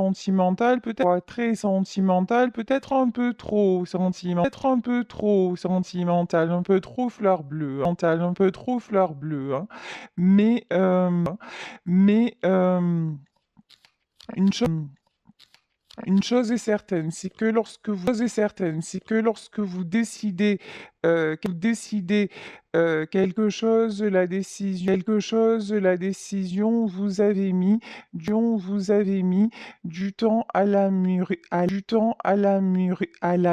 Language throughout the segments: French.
sentimental, peut-être très sentimental, peut-être un peu trop sentimental, peut-être un peu trop sentimental, un peu trop fleur bleue, un peu trop fleur bleue, hein. Mais, mais, une chose une chose est certaine, c'est que lorsque vous décidez, la décision, vous avez mis du temps à la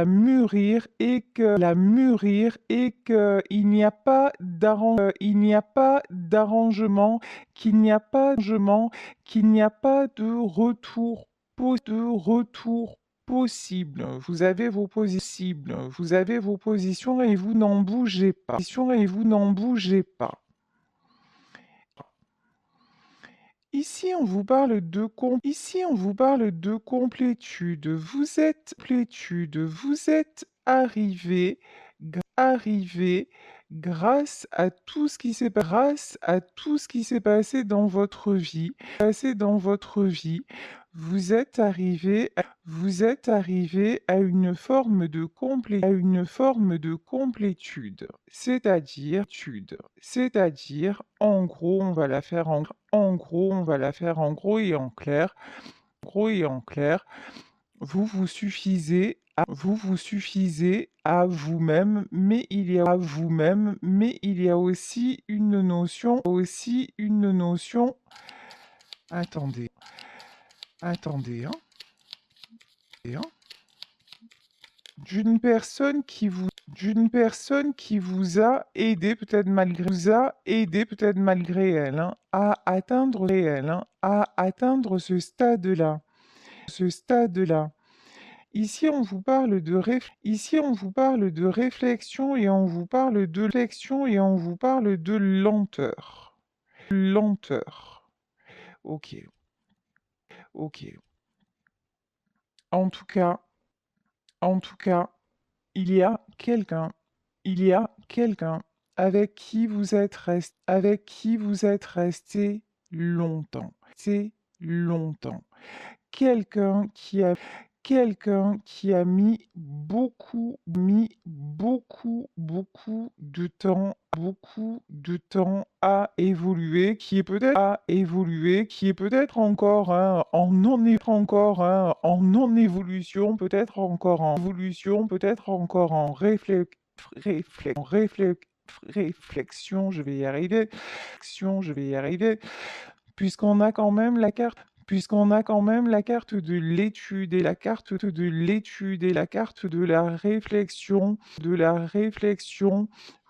mûrir et que il n'y a pas d'arrangement, qu'il n'y a pas de retour possible. Vous avez vos positions et vous n'en bougez pas. Ici, on vous parle de complétude. Vous êtes arrivé grâce à tout ce qui s'est passé dans votre vie. Vous êtes arrivé à une forme de complétude. C'est-à-dire, en gros, on va la faire en gros et en clair. Vous vous suffisez à vous-même, mais il y a aussi une notion, attendez, hein, hein, d'une personne qui vous a aidé peut-être malgré elle, hein, à atteindre ce stade-là. Ici, on vous parle de réflexion et on vous parle de lenteur. Ok, ok. En tout cas, en tout cas, il y a quelqu'un, avec qui vous êtes resté longtemps. C'est longtemps. Quelqu'un qui a beaucoup de temps à évoluer, qui est peut-être encore hein, en non-évolution, peut-être encore en réflexion, je vais y arriver, puisqu'on a quand même la carte de l'étude et la carte de la réflexion,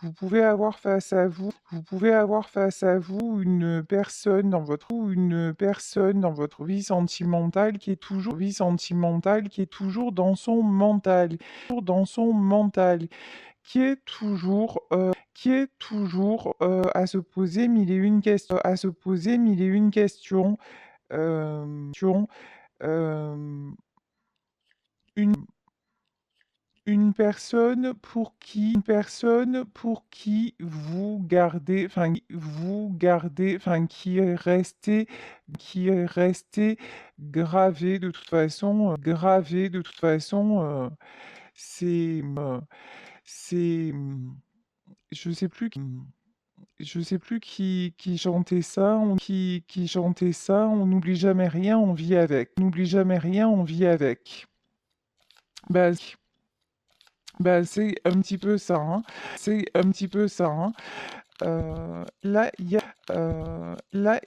vous pouvez avoir face à vous une personne dans votre vie sentimentale qui est toujours dans son mental, qui est toujours à se poser mille et une questions, hem, une pour qui qui est resté gravé de toute façon, c'est, c'est, je sais plus qui chantait ça, on n'oublie jamais rien, on vit avec. Bah, c'est un petit peu ça, hein. Là, il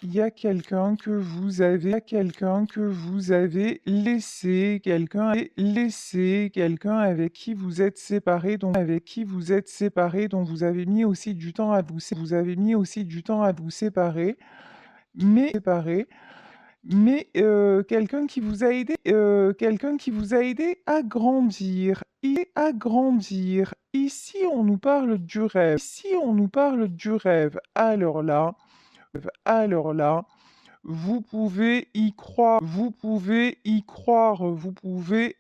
y a quelqu'un que vous avez laissé, quelqu'un avec qui vous êtes séparés, dont vous avez mis aussi du temps à vous séparer, mais quelqu'un qui vous a aidé à grandir. Ici, on nous parle du rêve. Alors là, vous pouvez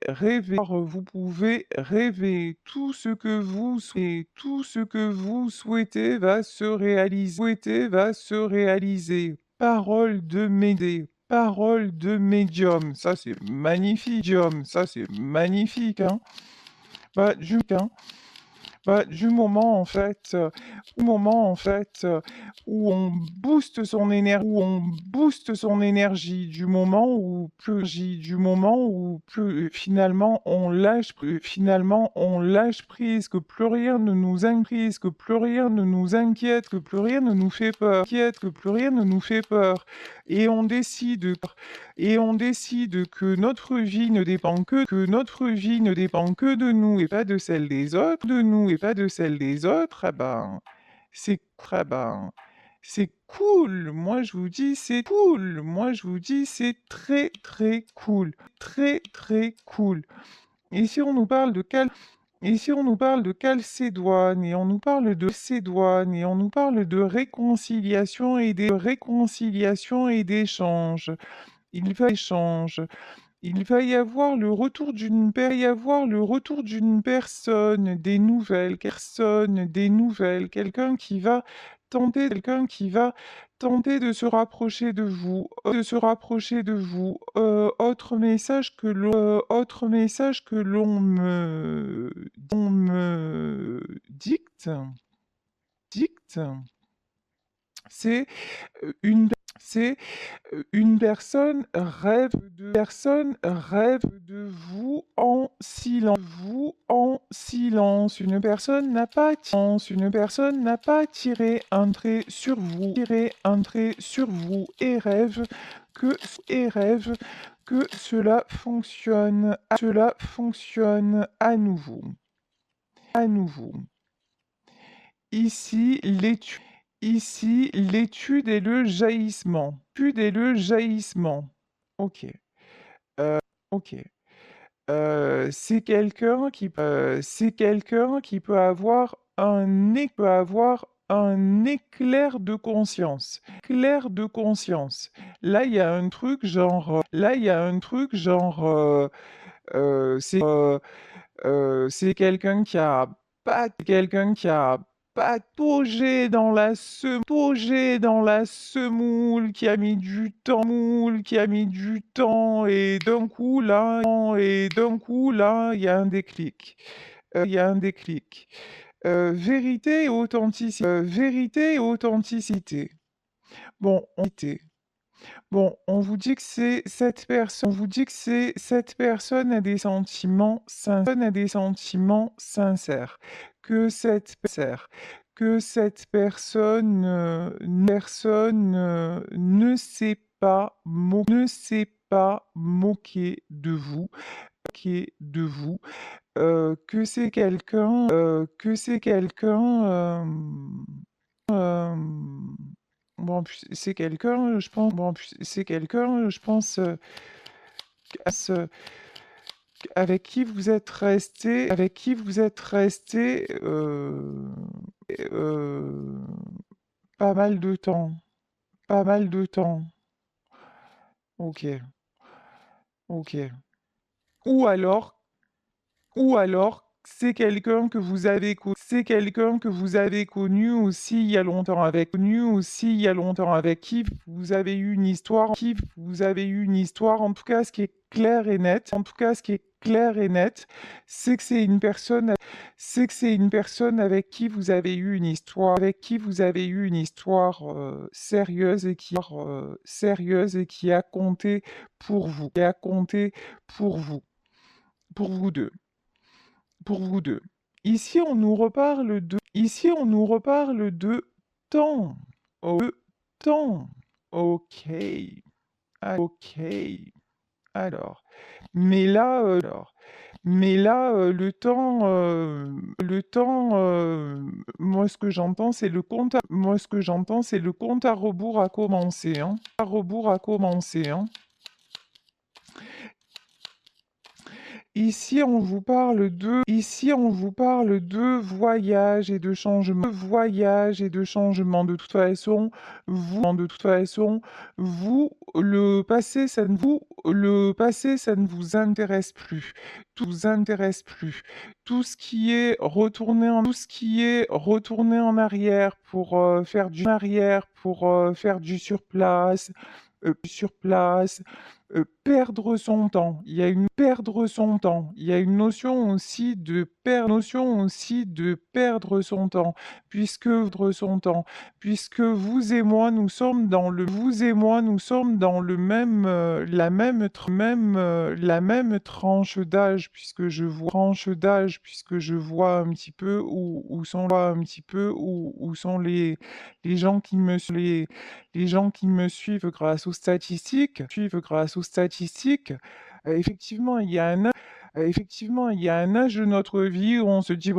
rêver. Tout ce que vous souhaitez va se réaliser. Parole de Médée. parole de médium. Ça, c'est magnifique, médium. Ça, c'est magnifique, hein. Bah, du moment en fait où on booste son énergie, du moment où plus finalement on lâche prise, que plus rien ne nous prise, que plus rien ne nous inquiète, que plus rien ne nous fait peur, et on décide que notre vie ne dépend que de nous et pas de celle des autres, ah ben, c'est cool. Moi, je vous dis, c'est cool. Moi, je vous dis, c'est très, très cool. Très, très cool. Et si on nous parle de Calcédoine, et on nous parle de réconciliation et d'échange, il va y avoir le retour d'une personne, des nouvelles, quelqu'un qui va tenter de se rapprocher de vous, autre message que l'on me dicte, c'est une c'est une personne de vous en silence. Une personne n'a pas tiré un trait sur vous que, et rêve que cela fonctionne à nouveau. Ici, l'étude et le jaillissement. Ok. Ok. C'est quelqu'un qui peut avoir un éclair de conscience. Là, il y a un truc genre, c'est quelqu'un qui a paugé dans la semoule, qui a mis du temps, et d'un coup là, il y a un déclic. Vérité et authenticité. Bon, on vous dit que cette personne a des sentiments sincères, que cette personne, ne s'est pas moquée de vous, que c'est quelqu'un, bon, puis je pense, à ce avec qui vous êtes resté, heu, pas mal de temps. OK, OK. Ou alors c'est quelqu'un que vous avez connu aussi il y a longtemps, avec qui vous avez eu une histoire, en tout cas, ce qui est clair et net, c'est que c'est une personne avec qui vous avez eu une histoire, sérieuse et qui a compté pour vous, pour vous deux. Pour vous deux. Ici, on nous reparle de temps. De temps. Ok. Ok. Alors. Mais là, le temps, moi, c'est le compte à rebours a commencé, hein. Ici, on vous parle de voyage et de changement. De toute façon, le passé, ça ne vous intéresse plus. Tout ce qui est retourner en arrière pour faire du surplace, sur place, perdre son temps. Perdre son temps. Il y a une notion aussi de perdre son temps, puisque vous et moi, nous sommes dans le même, la même tranche d'âge, puisque je vois un petit peu où sont les gens qui me les gens qui me suivent grâce aux statistiques, effectivement, il y a un âge de notre vie où on se dit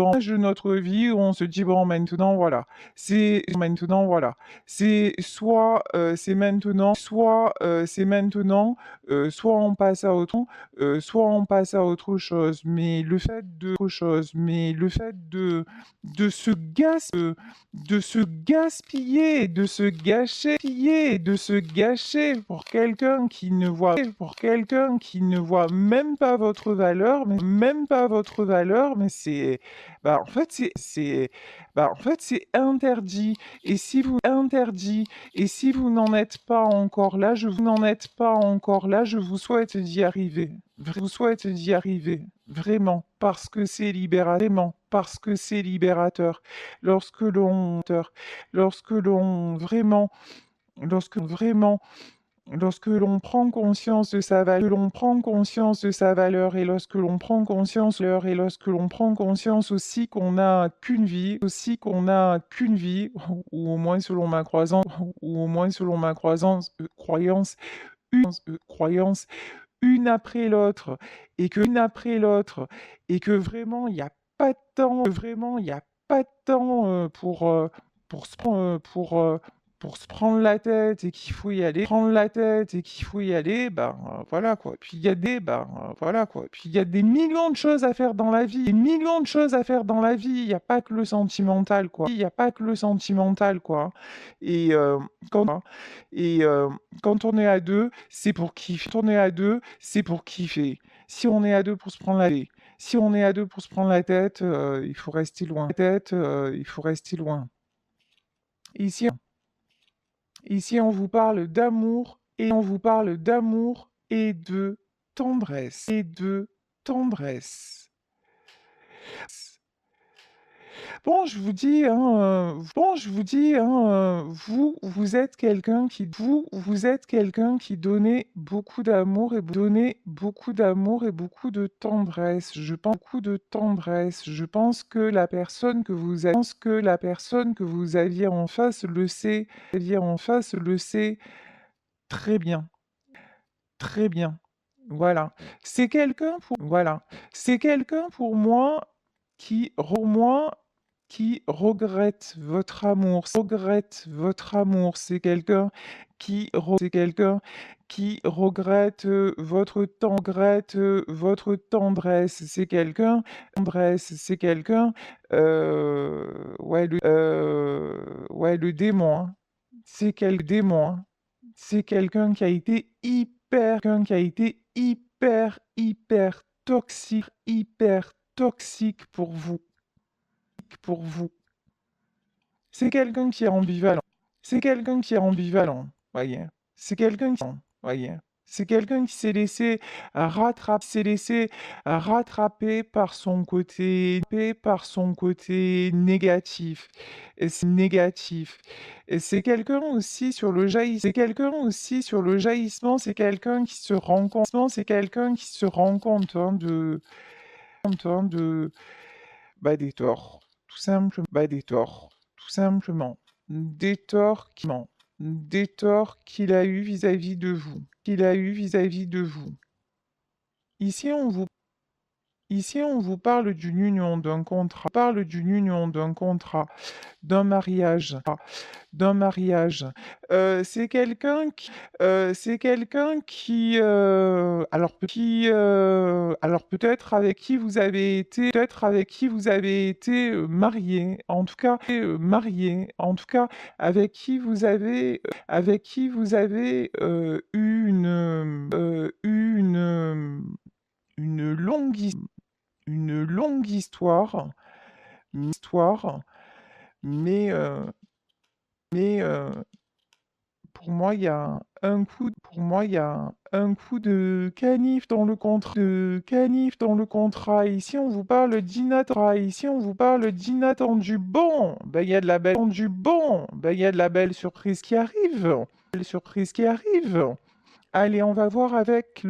bon maintenant voilà, c'est maintenant, soit on passe à autre chose. Mais le fait de se gas de se gaspiller, de se gâcher pour quelqu'un qui ne voit même pas votre valeur, mais en fait, c'est interdit. Et si vous n'en êtes pas encore là, je vous souhaite d'y arriver. Vraiment, parce que c'est libérateur. Lorsque l'on, lorsque l'on vraiment, lorsque vraiment, lorsque l'on prend conscience de sa valeur, et et lorsque l'on prend conscience aussi qu'on n'a qu'une vie, ou au moins selon ma croissance, croyance, croyance, une après l'autre, et que vraiment il n'y a pas de temps, pour se prendre la tête et qu'il faut y aller, voilà quoi. Puis il y a voilà quoi. Puis il y a des millions de choses à faire dans la vie, Il n'y a pas que le sentimental quoi. Et et quand on est à deux, c'est pour kiffer. Si on est à deux pour se prendre la tête, il faut rester loin. Ici, on vous parle d'amour et de tendresse. Bon, je vous dis, vous êtes quelqu'un qui donnait beaucoup d'amour et beaucoup de tendresse. Je pense que la personne que vous aviez en face le sait très bien, très bien. Voilà. C'est quelqu'un pour moi qui regrette votre amour. C'est quelqu'un qui regrette votre tendresse. C'est quelqu'un, le démon, hein. C'est quelqu'un qui a été hyper toxique pour vous. C'est quelqu'un qui est ambivalent. Voyez. Voyez. C'est quelqu'un qui s'est laissé rattraper par son côté, négatif. Et c'est négatif. Et c'est quelqu'un aussi sur le jaillissement. C'est quelqu'un qui se rend compte. Des torts, tout simplement, des torts qu'il a eu vis-à-vis de vous, Ici, on vous parle d'une union, d'un mariage, C'est quelqu'un qui, alors peut-être avec qui vous avez été, marié, en tout cas, avec qui vous avez eu une une longue histoire, mais, mais Pour moi, il y a pour moi, il y a un coup de canif dans le contrat. Ici, on vous parle d'inattendu. Bon, ben, il y a de la belle surprise qui arrive. Belle surprise qui arrive. Allez, on va voir avec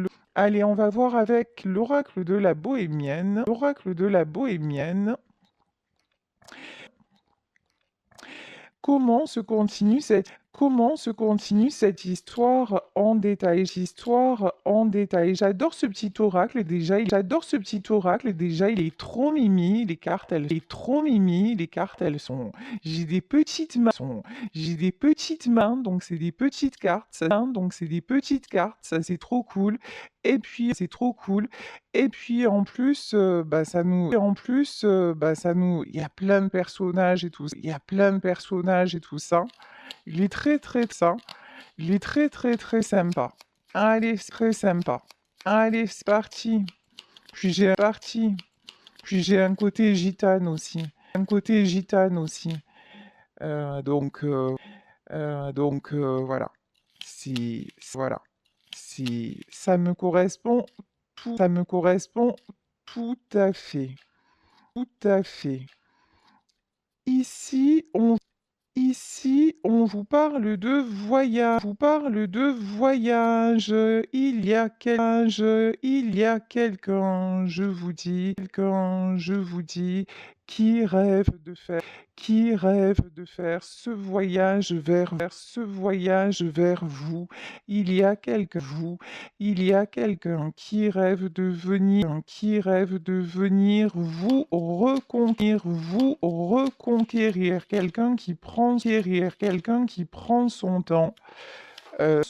l'oracle de la bohémienne. L'oracle de la bohémienne. Comment se continue cette histoire en détail? J'adore ce petit oracle déjà, il est trop mimi. Les cartes, elles sont. J'ai des petites mains, donc c'est des petites cartes. Ça c'est trop cool. Et puis c'est trop cool. Et puis en plus, bah, il y a plein de personnages et tout. Il est il est très sympa. Allez, c'est très sympa. Allez, c'est parti. Parti. Puis j'ai un côté gitane aussi. Euh, donc, euh, voilà. Voilà. Si ça me correspond ça me correspond tout à fait. Tout à fait. Ici, on on vous parle de voyage. Il y a quelqu'un, je vous dis, qui rêve de faire ce voyage vers vous. Il y a quelqu'un qui rêve de venir vous reconquérir, quelqu'un qui prend son temps. Euh,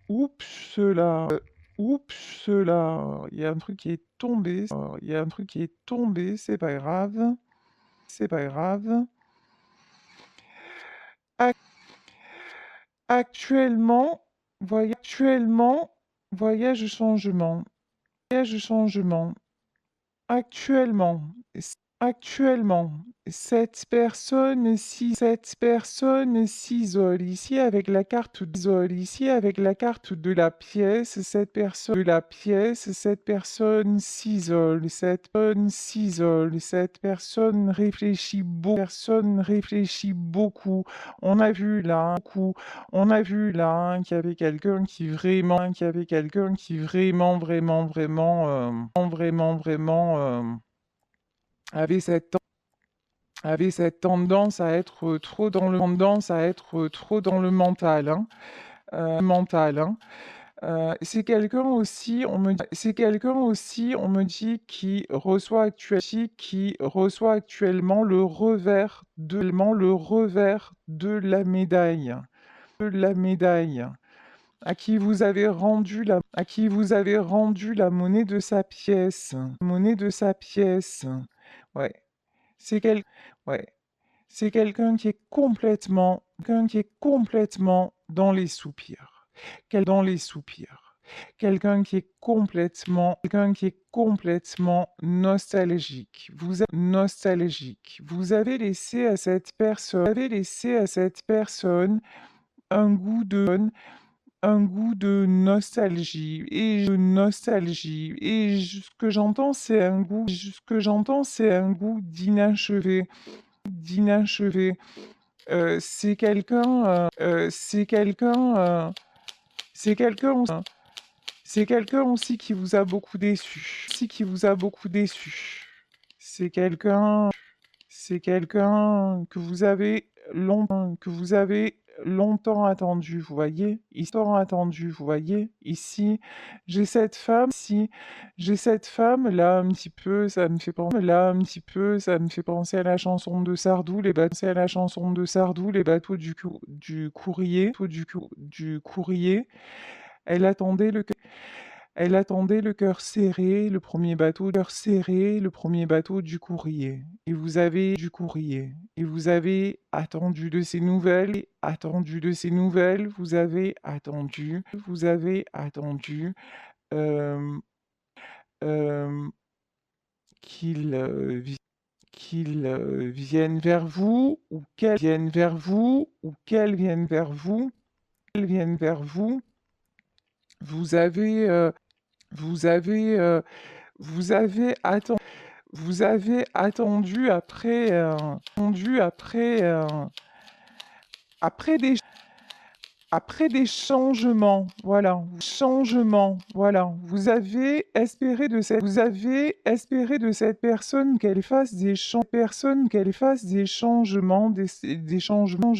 oups là, il y a un truc qui est tombé, c'est pas grave, c'est pas grave. Ac- Actuellement, voyage changement, actuellement. Actuellement, cette personne s'isole ici avec la carte de la pièce. Cette personne s'isole. Cette personne réfléchit beaucoup. On a vu là, qu'il y avait quelqu'un qui avait tendance à être trop dans le mental, hein. Mental, hein. C'est quelqu'un aussi, on me dit, qui reçoit actuellement le revers de la médaille. À qui vous avez rendu la monnaie de sa pièce. Ouais. C'est quel... ouais. C'est quelqu'un qui est complètement dans les soupirs. Dans les soupirs. Quelqu'un qui est complètement nostalgique. Vous avez laissé à cette personne un goût de nostalgie. Ce que j'entends, c'est un goût d'inachevé. C'est quelqu'un, c'est quelqu'un, c'est quelqu'un aussi qui vous a beaucoup déçu. C'est quelqu'un, que vous avez longtemps attendu, vous voyez? Vous voyez? Ici, j'ai cette femme là un petit peu, ça me fait penser à la chanson de Sardou, les bateaux du courrier, du courrier. Elle attendait le Elle attendait le cœur serré, le premier bateau du courrier. Et vous avez attendu de ses nouvelles, vous avez attendu euh, euh, qu'il qu'ils viennent vers vous ou qu'elles viennent vers vous ou qu'elles viennent vers vous, qu'elles viennent vers vous. Vous avez, vous avez, vous avez attendu, vous avez attendu après des après des changements, voilà. Vous avez espéré de cette personne qu'elle fasse des changements, des changements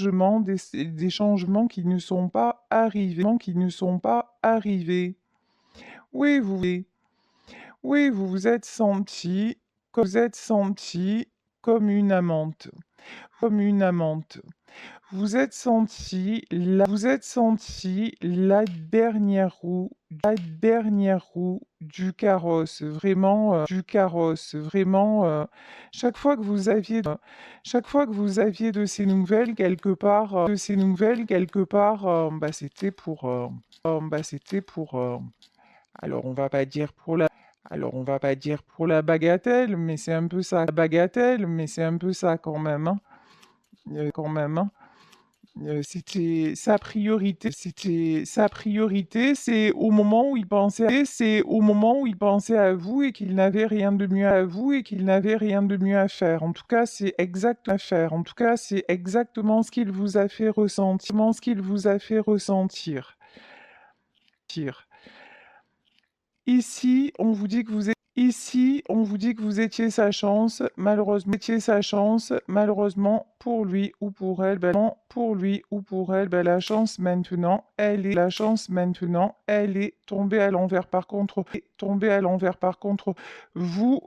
qui ne sont pas arrivés. Oui, vous vous êtes senti comme une amante, comme une amante. Vous êtes senti la dernière roue du carrosse, vraiment. Chaque fois que vous aviez de ces nouvelles quelque part, bah, c'était pour, alors on va pas dire pour la, alors on va pas dire pour la bagatelle, mais c'est un peu ça, quand même, hein, quand même, hein. C'était sa priorité, c'est au moment où il pensait à vous et qu'il n'avait rien de mieux à faire. En tout cas, c'est exactement ce qu'il vous a fait ressentir. Ici, on vous dit que vous étiez sa chance, malheureusement pour lui ou pour elle, ben, elle est tombée à l'envers. Par contre, vous,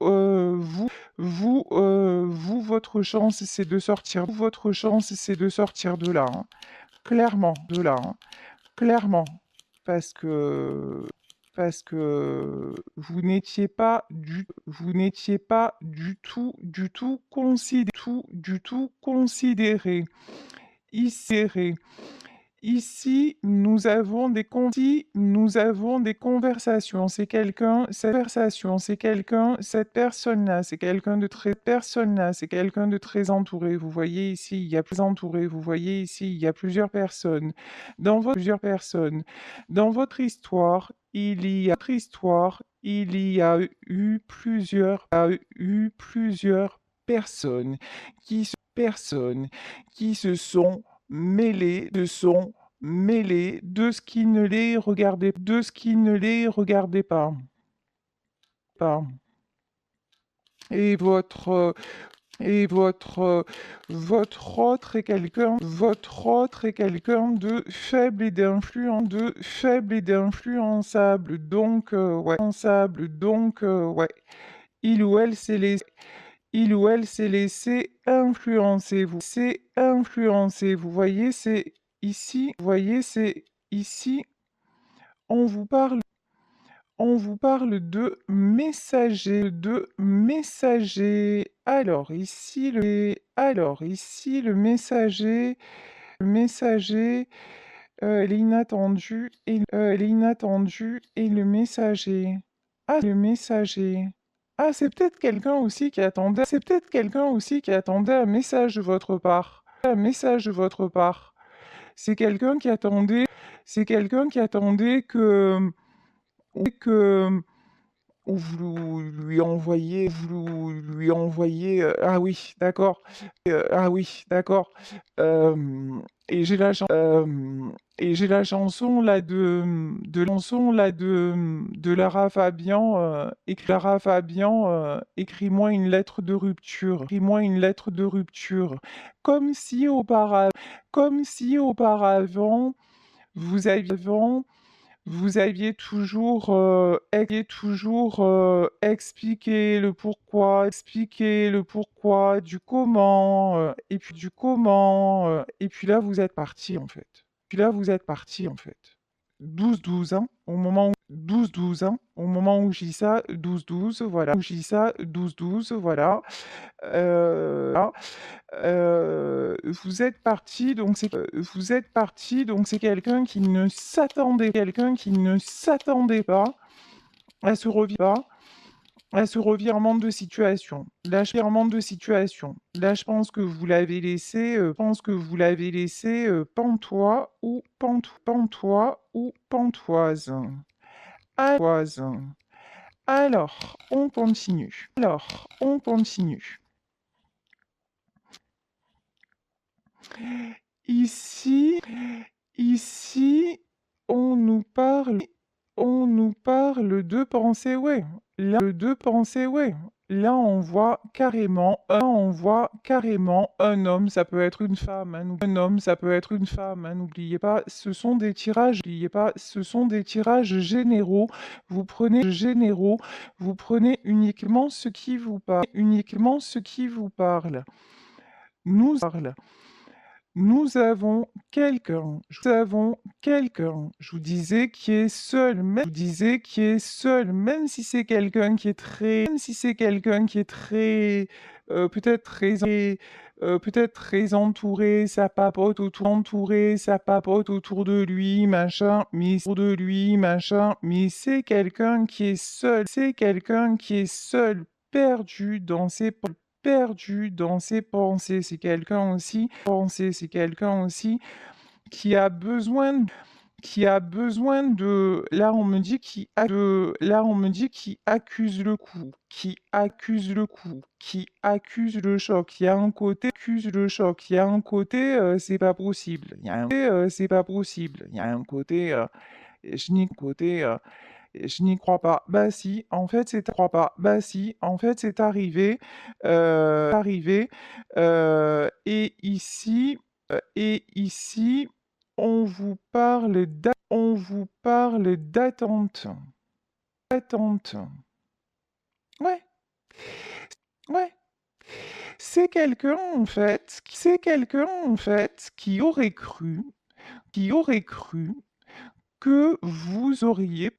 votre chance, c'est de sortir. De là, hein. Clairement, clairement, parce que vous n'étiez pas du tout considéré. Ici, nous avons des conversations. Cette personne-là, c'est quelqu'un de très entouré. Vous voyez ici, il y a plusieurs personnes. Dans votre histoire, il y a eu plusieurs personnes qui se sont mêlées de ce qui ne les regardait pas. Et votre autre est quelqu'un de faible et d'influençable. Donc, ouais. Il ou elle s'est laissé influencer. Vous voyez, c'est ici, on vous parle de messager. Alors ici, le messager, l'inattendu et le messager. Ah, c'est peut-être quelqu'un aussi qui attendait, un message de votre part. C'est quelqu'un qui attendait, que vous lui envoyez, ah oui, d'accord. Et j'ai la chanson là de Lara Fabian, écris-moi une lettre de rupture. Comme si auparavant, vous aviez expliqué le pourquoi, du comment, et puis là vous êtes parti en fait. 12-12, hein, au moment où 12-12, hein, au moment où je dis ça, 12-12, voilà. Voilà. Là, vous êtes parti, donc c'est quelqu'un qui ne s'attendait pas à ce revirement, à ce revirement de situation. Là, revirement de situation. Là, je pense que vous l'avez laissé, pantois ou pantois ou pantoise. Pantoise. Alors, on continue. Ici, on nous parle de pensée, ouais. Là, on voit carrément un homme, ça peut être une femme, hein, n'oubliez pas, ce sont des tirages, généraux. Vous prenez uniquement ce qui vous parle. Nous avons quelqu'un, je vous disais, qui est seul, même si c'est quelqu'un qui est très, peut-être peut-être très entouré, ça papote autour de lui, machin, mais c'est quelqu'un qui est seul, perdu dans ses pensées. C'est quelqu'un aussi qui a besoin de là on me dit qui accuse le coup, qui accuse le choc. Il y a un côté c'est pas possible. Il y a un côté je n'y crois pas. Bah si, en fait c'est arrivé, et ici, on vous parle d'attente. Ouais, ouais. C'est quelqu'un en fait qui aurait cru que vous auriez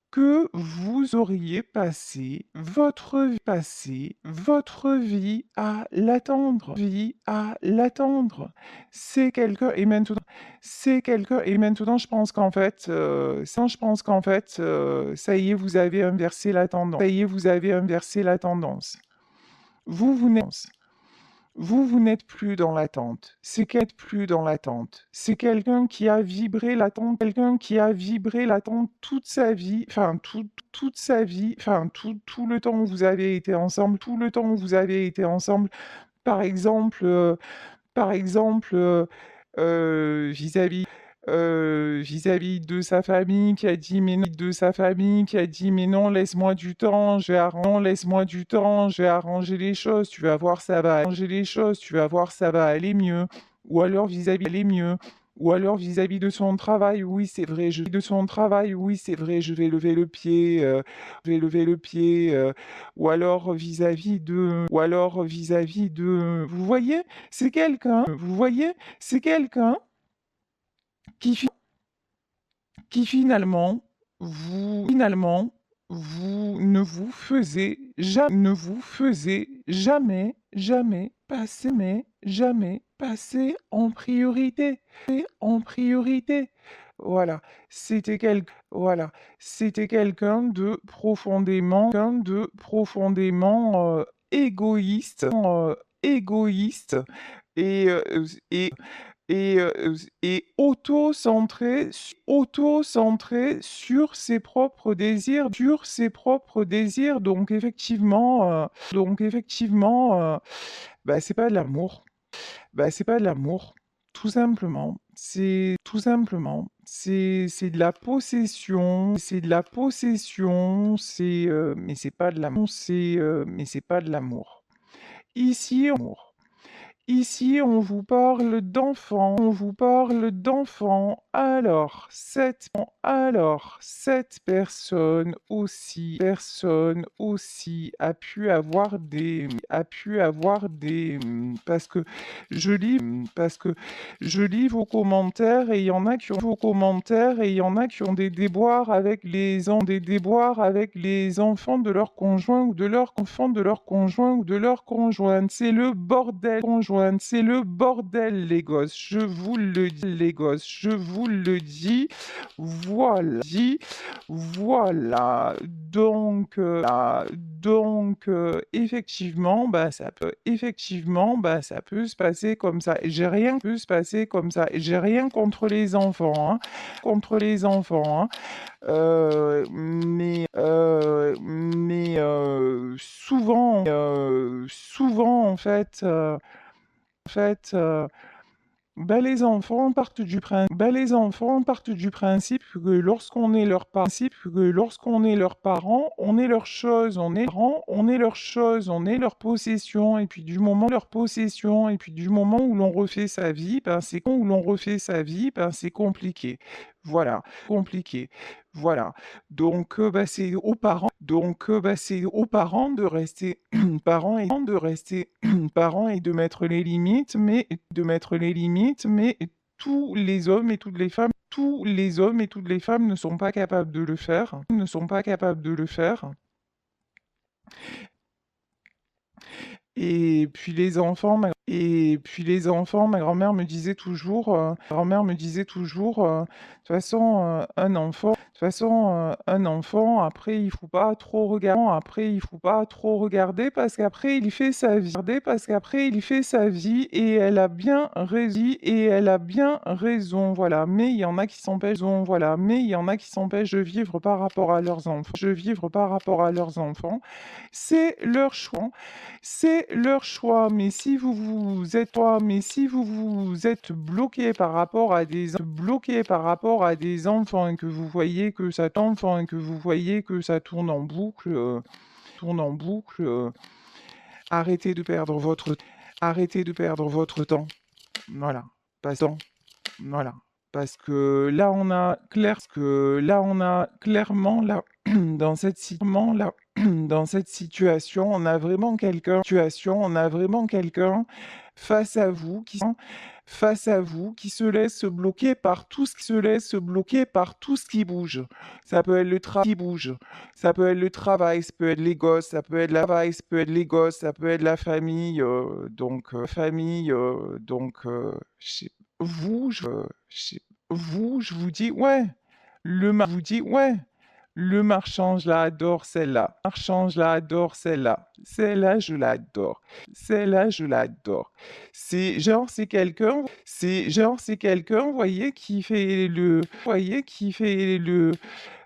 passé votre vie à l'attendre, C'est quelqu'un et maintenant je pense qu'en fait, ça y est, vous avez inversé la tendance. Vous n'êtes vous n'êtes plus dans l'attente. C'est quelqu'un qui a vibré l'attente, toute sa vie, tout le temps où vous avez été ensemble, Par exemple, vis-à-vis de sa famille qui a dit mais non, laisse-moi du temps, je vais arranger les choses, tu vas voir ça va aller mieux. Ou alors vis-à-vis de son travail, oui c'est vrai, je vais lever le pied, ou alors vis-à-vis de, vous voyez, c'est quelqu'un qui, qui vous ne vous faisait jamais passer en priorité, Voilà, c'était quelqu'un de profondément égoïste, égoïste et, et auto-centré sur ses propres désirs, Donc effectivement, bah, c'est pas de l'amour. Tout simplement. C'est de la possession. Mais c'est pas de l'amour. Mais c'est pas de l'amour. Ici, on vous parle d'enfants, cette personne aussi parce que je lis vos commentaires et il y en a qui ont des déboires avec les enfants de leur conjoint ou de leur conjointe. C'est le bordel, les gosses. Je vous le dis, Voilà. Voilà. Donc, Donc ça peut se passer comme ça. J'ai rien contre les enfants, hein, souvent en fait, les enfants partent du principe que lorsqu'on est leurs parents, on est leurs choses, on est leur possession, et puis du moment où l'on refait sa vie, c'est compliqué. Voilà, compliqué. Voilà. Donc, c'est aux parents de rester parents et de mettre les limites, mais tous les hommes et toutes les femmes ne sont pas capables de le faire, ma grand-mère me disait toujours, de toute façon, un enfant, après, il faut pas trop regarder parce qu'après, il fait sa vie et elle a bien raison, voilà. Mais il y en a qui s'empêchent de vivre par rapport à leurs enfants. C'est leur choix. C'est leur choix, mais si vous vous êtes bloqué par rapport à des enfants et que vous voyez que ça tourne en boucle, arrêtez de perdre votre temps. Voilà, voilà. Parce que là, on a clairement, là, dans cette situation, on a vraiment quelqu'un face à vous qui se laisse bloquer par tout ce qui bouge. Ça peut être le travail qui bouge, ça peut être le travail, ça peut être les gosses, ça peut être ça peut être la famille, je sais- vous, je vous dis, ouais, le marchand, je l'adore, celle-là. Celle-là, je l'adore. C'est quelqu'un, vous voyez,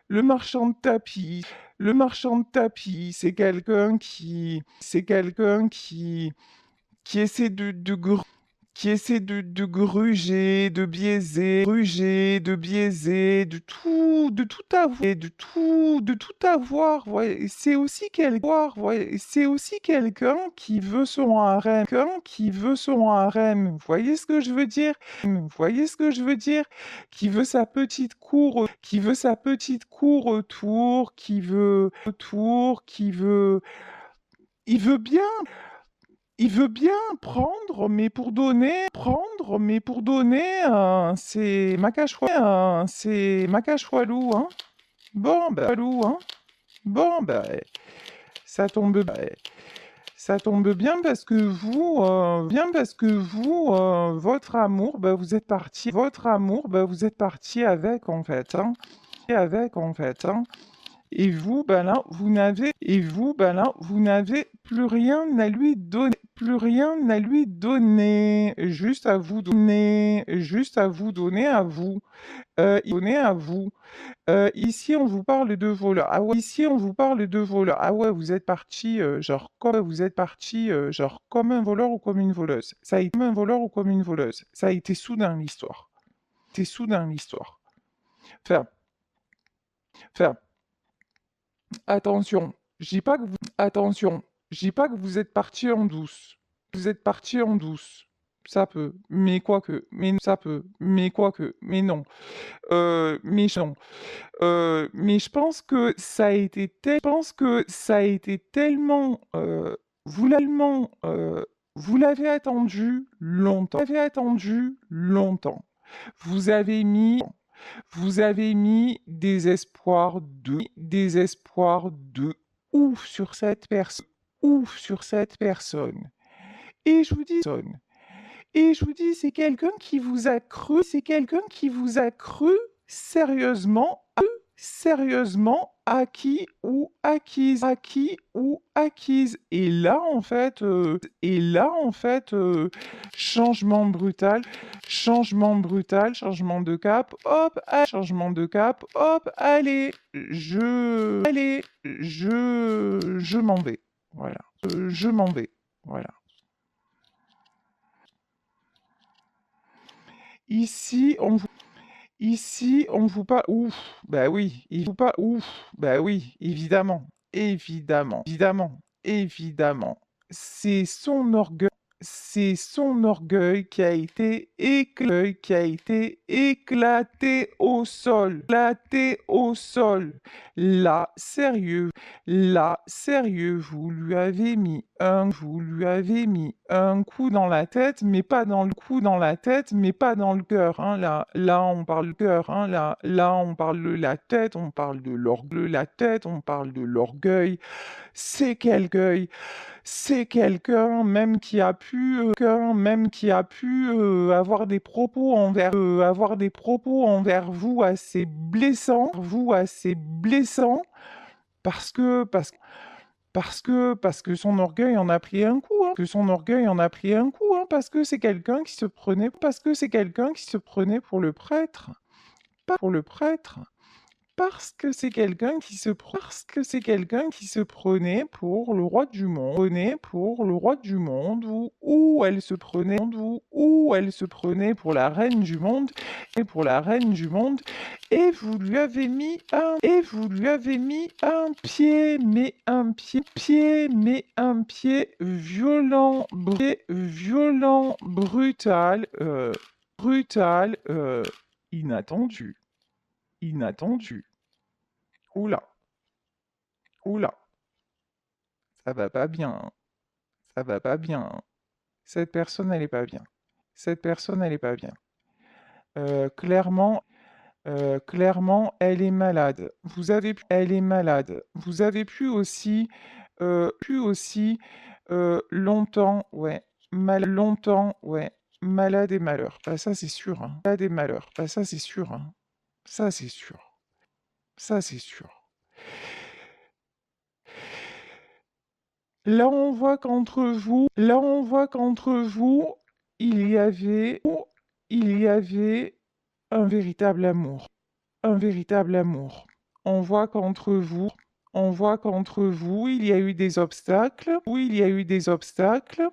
le marchand de tapis. Le marchand de tapis, c'est quelqu'un qui essaie de gruger, de biaiser, de tout avoir. Ouais. C'est aussi quelqu'un qui veut son harem, Vous voyez ce que je veux dire? Qui veut sa petite cour, il veut bien. Il veut bien prendre, mais pour donner, c'est Macachoilou, hein. Bon, bah, ça tombe, ça tombe bien parce que votre amour, vous êtes parti avec, en fait, hein. Et vous, ben là, vous n'avez plus rien à lui donner, juste à vous donner à vous. Ici, on vous parle de voleur. Ah ouais, vous êtes parti, genre comme un voleur ou comme une voleuse. Ça a été comme un voleur ou comme une voleuse. Ça a été soudain l'histoire. Enfin, enfin, attention, je dis pas que vous êtes parti en douce. Ça peut, mais quoique, mais non. Non. Mais je pense que ça a été tellement, vous l'avez attendu longtemps. Vous avez mis, des espoirs de ouf sur cette personne. Et je vous dis, c'est quelqu'un qui vous a cru sérieusement, acquise. Et là, en fait, changement brutal, changement de cap, hop, changement de cap, hop, je m'en vais. Voilà, je m'en vais. Voilà. Ici, on vous parle. Ouf, bah oui, il vous parle. Ouf, bah oui, évidemment, évidemment, évidemment, évidemment. C'est son orgueil. C'est son orgueil qui a été éclaté au sol, éclaté au sol. Là, sérieux, vous lui avez mis un coup dans la tête, mais pas dans le coup dans la tête, mais pas dans le cœur. Hein. Là, on parle du cœur. Hein. Là, on parle de la tête, on parle de l'orgueil, la tête, on parle de l'orgueil. C'est quelqu'un même qui a pu, avoir des propos envers vous assez blessants, parce que son orgueil en a pris un coup, hein, parce que c'est quelqu'un qui se prenait, pour le prêtre, pas pour le prêtre. Parce que c'est quelqu'un qui se prenait pour le roi du monde, ou elle se prenait, pour la reine du monde, et vous lui avez mis un pied, mais un pied violent, brutal, inattendu. Oula, oula, ça va pas bien, hein. Ça va pas bien, hein. Cette personne, elle est pas bien. Clairement, elle est malade. Elle est malade. Vous avez pu aussi, longtemps, ouais, malade et malheur. Bah ça c'est sûr, hein. Malade et malheur. Bah ça c'est sûr, hein. Ça c'est sûr. Ça c'est sûr. Là, on voit qu'entre vous, il y avait un véritable amour. Un véritable amour. On voit qu'entre vous, il y a eu des obstacles. Oui, il y a eu des obstacles.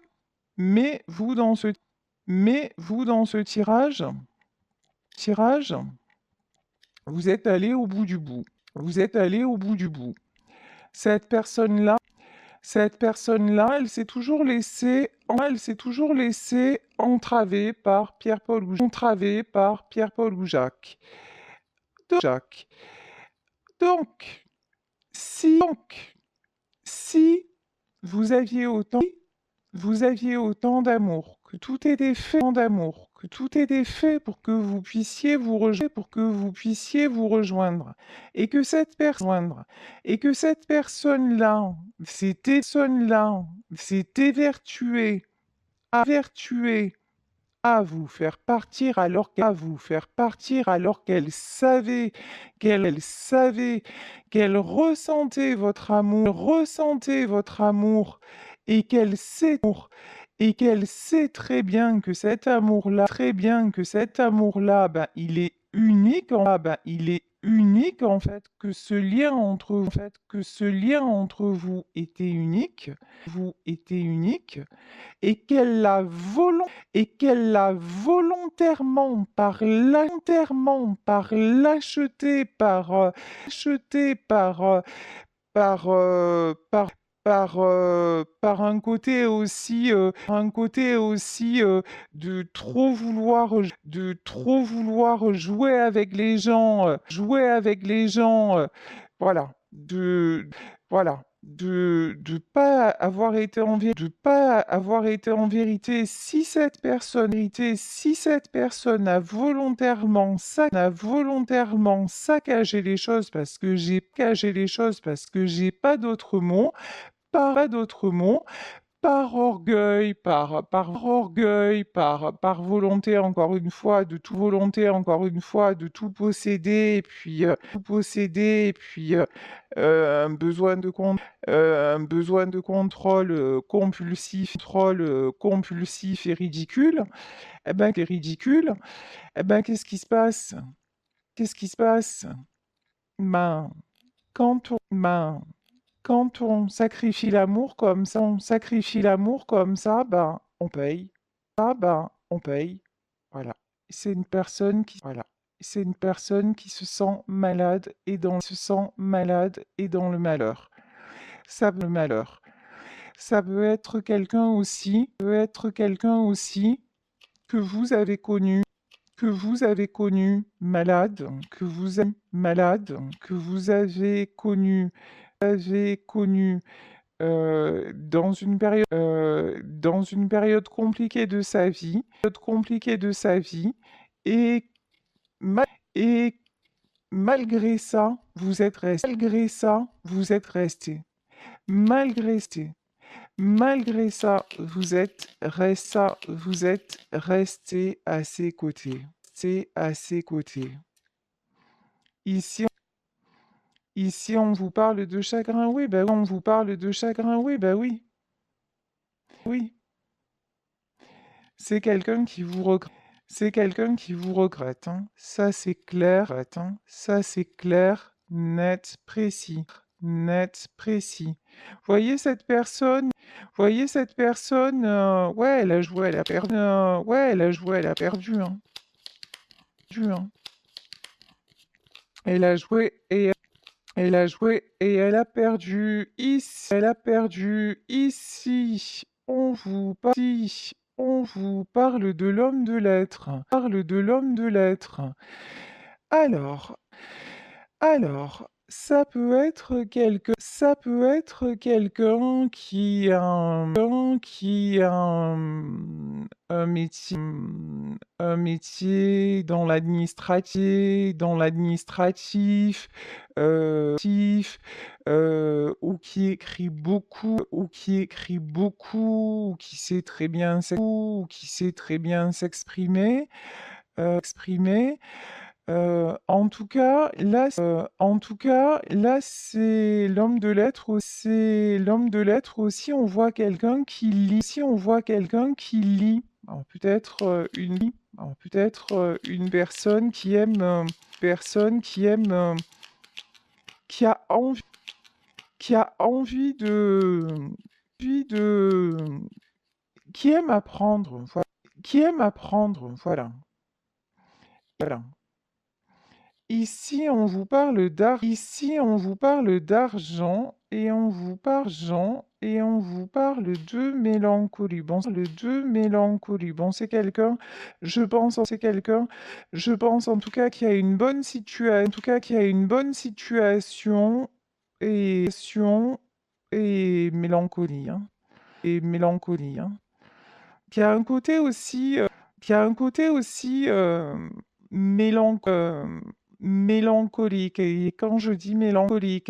Mais vous, dans ce tirage, vous êtes allé au bout du bout. Cette personne-là, elle s'est toujours laissée, entraver par Pierre-Paul ou Jacques. Donc, si vous aviez autant d'amour, que tout était fait pour que vous puissiez vous rejoindre, et que cette personne-là s'est évertuée à vous faire partir alors qu'elle savait, qu'elle ressentait votre amour, et qu'elle sait très bien que cet amour-là, ben, il est unique, en fait, que ce lien entre vous était unique, et qu'elle l'a volontairement, par lâcheté, par un côté aussi, de trop vouloir jouer avec les gens, voilà, de pas avoir été en vérité. Si cette personne a volontairement saccagé les choses, parce que j'ai pas d'autres mots, par orgueil, par volonté encore une fois, de tout posséder, et puis un besoin de contrôle compulsif et ridicule, eh ben qu'est-ce qui se passe? Qu'est-ce qui se passe? Ben, ben, quand on sacrifie l'amour comme ça, ben, on paye. On paye. Voilà. Voilà. C'est une personne qui se sent malade et dans le malheur. Le malheur. Ça peut être quelqu'un aussi que vous avez connu, malade, avez connu dans une période compliquée de sa vie, et, ma- et malgré ça, vous êtes resté à ses côtés. Ici, ici, on vous parle de chagrin, oui, bah oui, on vous parle de chagrin, oui, bah oui, oui. C'est quelqu'un qui vous regrette. Hein. Ça, c'est clair. Ça, c'est clair, net, précis. Voyez cette personne, ouais, elle a perdu, hein. Hein. Elle a joué et elle a perdu ici. Ici. On vous parle de l'homme de lettres. Alors, ça peut être quelqu'un qui a un métier dans l'administratif, ou qui sait très bien s'exprimer. En tout cas, là, c'est l'homme de lettres aussi. On voit quelqu'un qui lit. Alors, peut-être une personne qui aime, qui a envie, qui a envie de, envie de, qui aime apprendre, voilà. Voilà. Ici, on vous parle d'argent et on vous parle de mélancolie. Bon, je pense en tout cas qu'il y a une bonne situation et mélancolie, hein. Qui a un côté aussi, mélancolique. Et quand je dis mélancolique,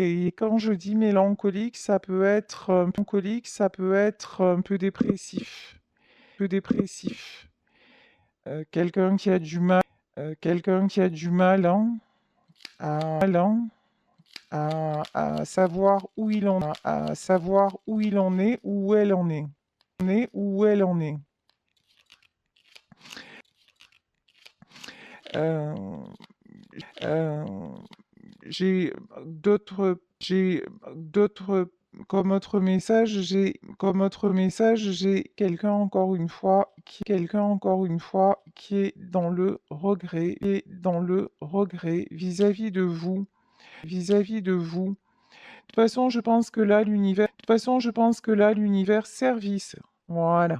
ça peut être un peu dépressif. Quelqu'un qui a du mal, hein, hein, à savoir où il en, à savoir où il en est, où elle en est, où elle en est. Euh, euh, j'ai d'autres j'ai quelqu'un encore une fois qui est dans le regret vis-à-vis de vous. De toute façon, je pense que là l'univers service. Voilà.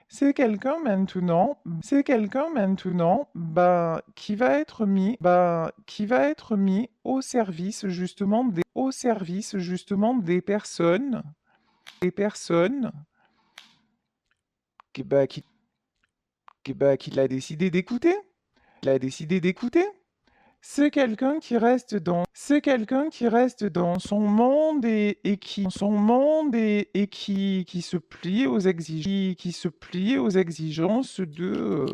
C'est quelqu'un maintenant, ben, qui va être mis au service justement des personnes qui, bah, qu'il a décidé d'écouter. C'est quelqu'un qui reste dans son monde et qui se plie aux exigences de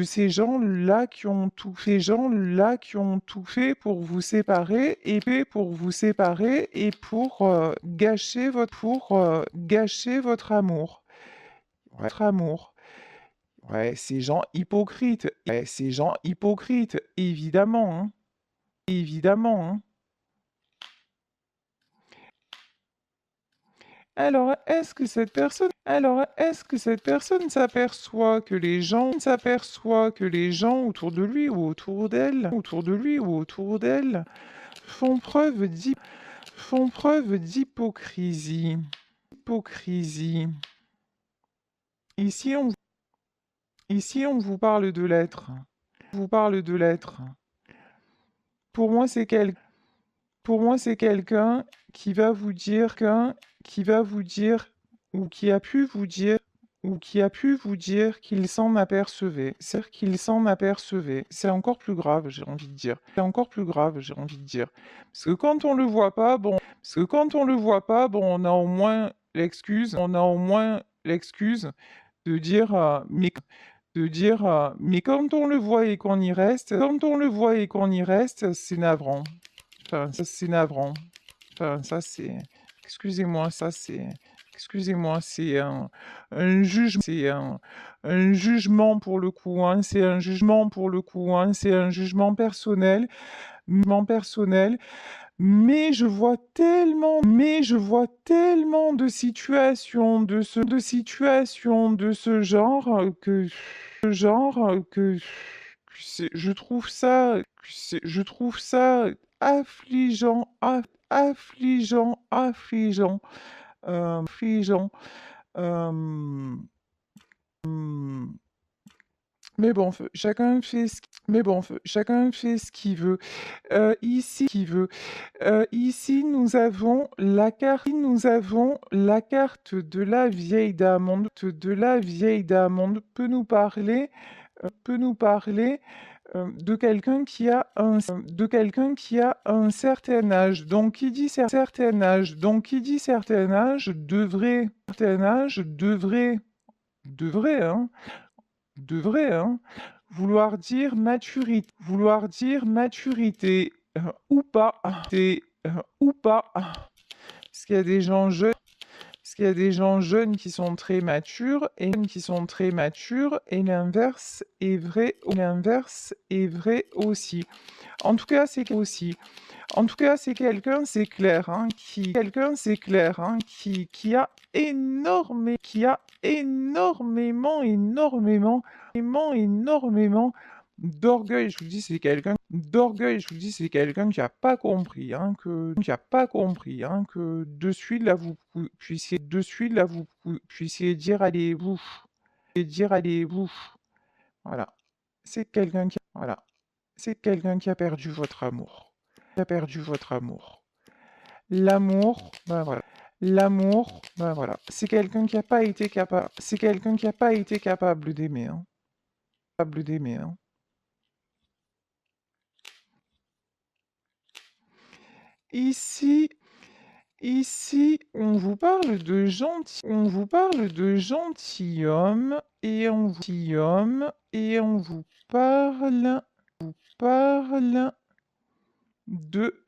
ces gens-là qui ont tout fait pour vous séparer et pour gâcher votre amour. Votre amour. Ouais, ces gens hypocrites, évidemment, hein, évidemment, hein. Alors, est-ce que cette personne s'aperçoit que les gens autour de lui ou autour d'elle, font preuve d'hypocrisie. Hypocrisie. Ici, on vous parle de l'être. Pour moi, c'est quelqu'un qui va vous dire ou qui a pu vous dire qu'il s'en apercevait. C'est-à-dire qu'il s'en apercevait. C'est encore plus grave, j'ai envie de dire. Parce que quand on le voit pas, on a au moins l'excuse de dire mais quand on le voit et qu'on y reste, c'est navrant. Enfin, ça, c'est navrant. Enfin, ça, c'est... Excusez-moi, c'est un jugement pour le coup, hein. C'est un jugement pour le coup, hein. C'est un jugement personnel, mais je vois tellement de situations de ce genre que je trouve ça affligeant, affligeant. Euh, hmm. Mais bon, chacun fait ce qu'il veut. Ici, nous avons la carte de la vieille dame. On peut nous parler, de quelqu'un qui a un certain âge. Donc, qui dit certain âge, devrait, hein, vouloir dire maturité, ou pas, parce qu'il y a des gens jeunes. Parce qu'il y a des gens jeunes qui sont très matures et l'inverse est vrai aussi. En tout cas, c'est quelqu'un, c'est clair, hein, qui a énormément d'orgueil. Je vous dis, c'est quelqu'un qui a pas compris, hein, que de suite là vous puissiez dire allez-vous. Voilà. C'est quelqu'un qui, voilà. C'est quelqu'un qui a perdu votre amour. L'amour, ben voilà. C'est quelqu'un qui a pas été capable d'aimer, hein. Ici, on vous parle de gentilhomme et on vous parle de,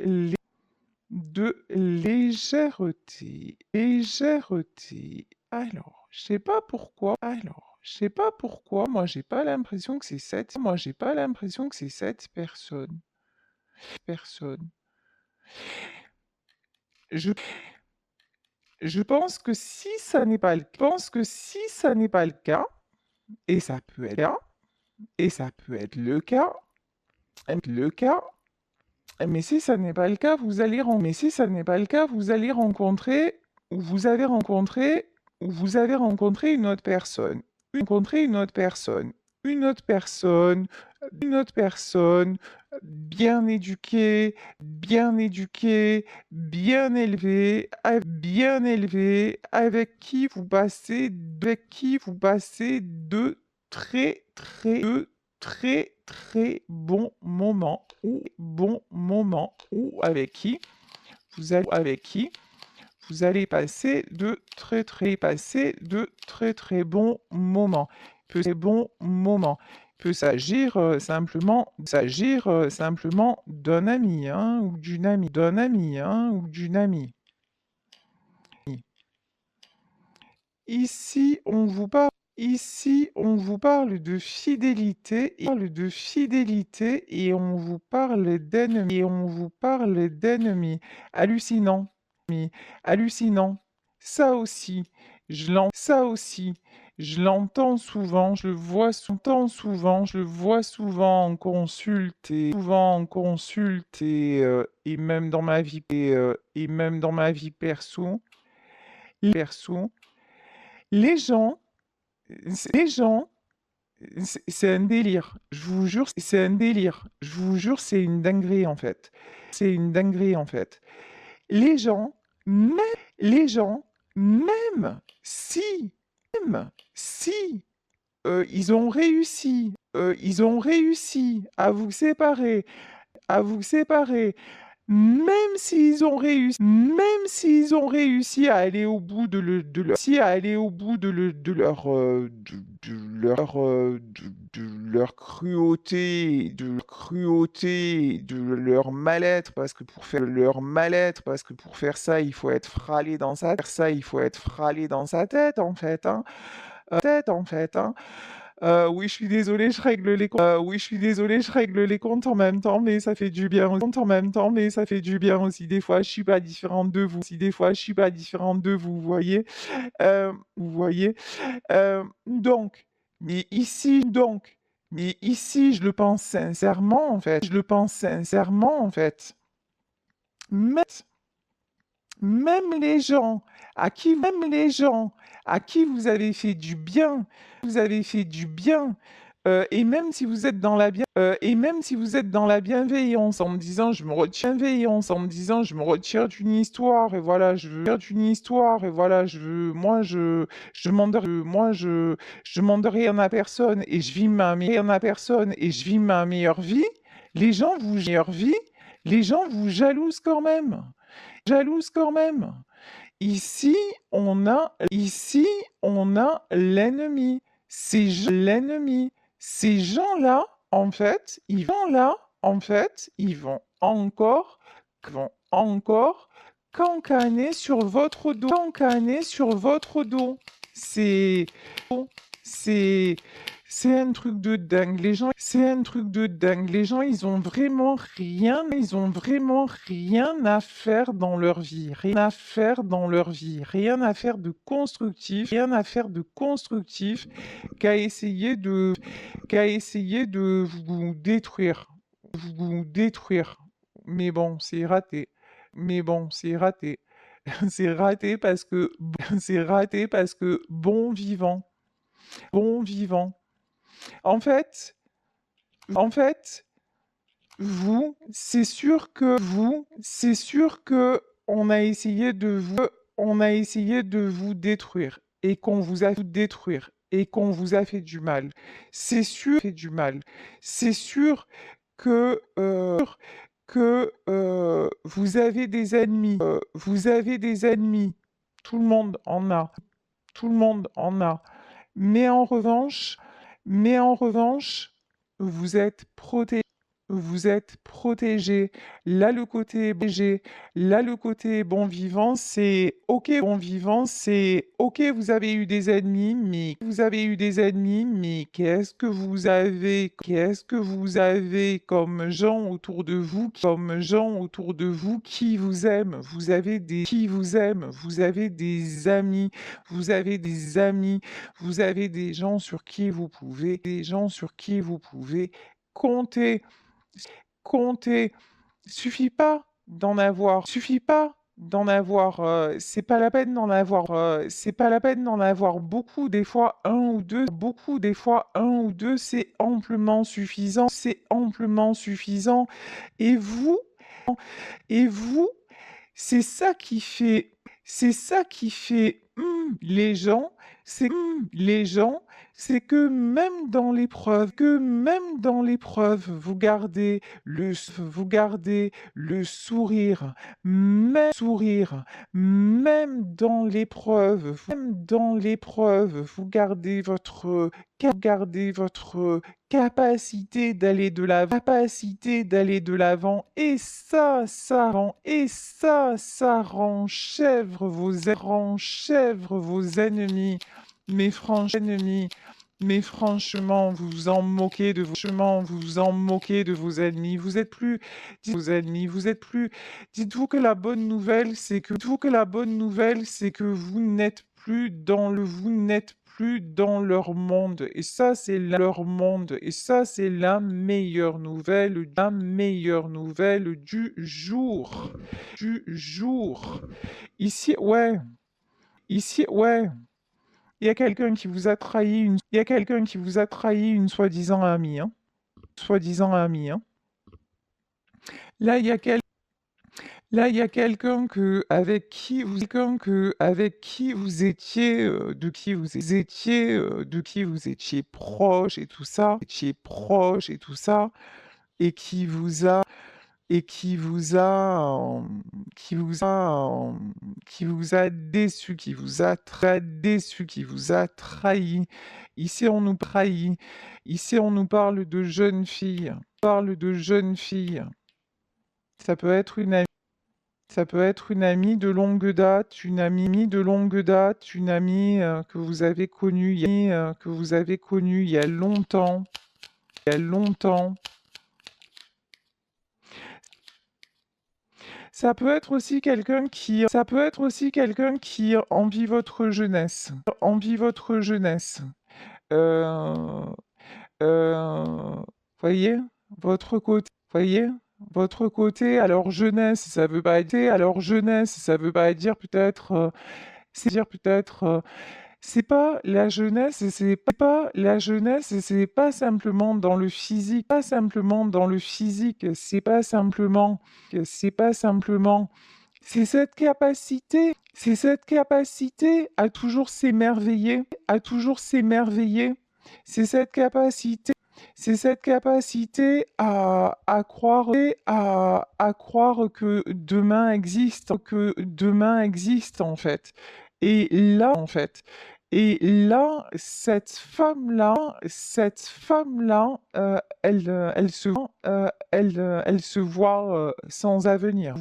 légèreté. Alors, je sais pas pourquoi. Moi, j'ai pas l'impression que c'est cette personne. Je, je pense que si ça n'est pas le cas, et ça peut être le cas, mais si ça n'est pas le cas, vous allez rencontrer, ou vous avez rencontré une autre personne. Une autre personne, bien éduquée, bien élevée, avec qui vous passez de très très bons moments ou avec qui vous allez passer de très bons moments. Peut s'agir simplement d'un ami, hein, ou d'une amie. Ici, on vous parle de fidélité et on vous parle d'ennemis. Hallucinant, hallucinant. Ça aussi, ça aussi, je l'entends souvent, je le vois souvent en consulte et même dans ma vie perso. Les gens, les gens, c'est un délire. Je vous jure, c'est un délire. Je vous jure, c'est une dinguerie en fait. Les gens, même, les gens, même si, même si ils ont réussi à vous séparer, même s'ils ont réussi à aller au bout de leur cruauté, de leur mal-être, parce que pour faire ça, il faut être fralé dans sa tête, en fait, hein. Oui, je suis désolée, je règle les comptes en même temps, mais ça fait du bien aussi. Des fois, je suis pas différente de vous. Vous voyez? Vous voyez? Donc, mais ici, je le pense sincèrement, en fait. Même, même les gens à qui vous avez fait du bien, et même si vous êtes dans la bienveillance, en me disant je me retire d'une histoire, et voilà, je demande rien à personne, et je vis ma meilleure vie, les gens vous jalousent quand même. Ici, on a l'ennemi. Ces gens-là, ils vont encore cancaner sur votre dos. C'est, c'est, c'est un truc de dingue. Les gens, ils ont vraiment rien à faire dans leur vie. Rien à faire de constructif qu'à essayer de vous détruire. Mais bon, c'est raté. C'est raté parce que, bon vivant. En fait, en fait, c'est sûr que on a essayé de vous détruire et qu'on vous a fait du mal. C'est sûr que vous avez des ennemis. Tout le monde en a. Mais en revanche, vous êtes protégé. Là, le côté bon vivant, c'est OK, vous avez eu des ennemis, mais qu'est-ce que vous avez comme gens autour de vous, qui vous aiment? Vous avez des amis, vous avez des gens sur qui vous pouvez compter. Compter. Suffit pas d'en avoir, c'est pas la peine d'en avoir beaucoup, des fois un ou deux, c'est amplement suffisant, et vous et vous, c'est ça qui fait, les gens, c'est que même dans l'épreuve, vous gardez le sourire, même dans l'épreuve, vous gardez votre capacité d'aller de l'avant, et ça rend chèvre vos ennemis. Mais franchement, vous vous en moquez de vos ennemis. Vous êtes plus, dites-vous que la bonne nouvelle, c'est que vous n'êtes plus dans leur monde. Et ça, c'est la meilleure nouvelle du jour. Ici, ouais. Il y a quelqu'un qui vous a trahi une soi-disant amie, hein. Là, il y a quel- Là, il y a quelqu'un avec qui vous étiez, de qui vous étiez proche et tout ça, et qui vous a déçu, qui vous a trahi. Ici, on nous parle de jeunes filles. Ça peut être une amie. Ça peut être une amie de longue date, une amie que vous avez connue il y a longtemps. Ça peut être aussi quelqu'un qui envie votre jeunesse. Euh, voyez, voyez, votre côté. Ça veut pas dire peut-être, c'est pas la jeunesse, et c'est pas simplement dans le physique, c'est pas simplement, c'est cette capacité à toujours s'émerveiller, c'est cette capacité à croire que demain existe en fait. Et là, cette femme-là, elle se voit sans avenir,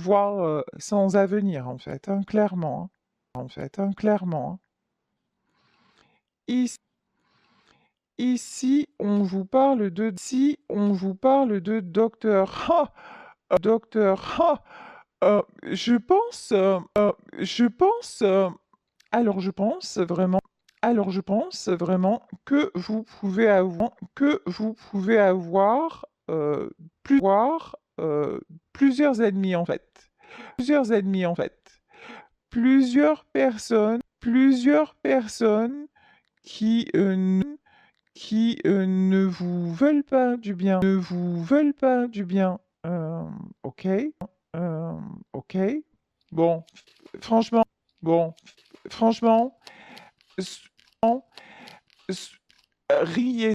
en fait, hein, clairement, hein. Ici, on vous parle de docteur. Docteur. Je pense, alors je pense vraiment que vous pouvez avoir plusieurs ennemis en fait. Plusieurs personnes qui, ne vous veulent pas du bien. Euh, ok, ok. Bon, franchement, bon, franchement, s- s- riez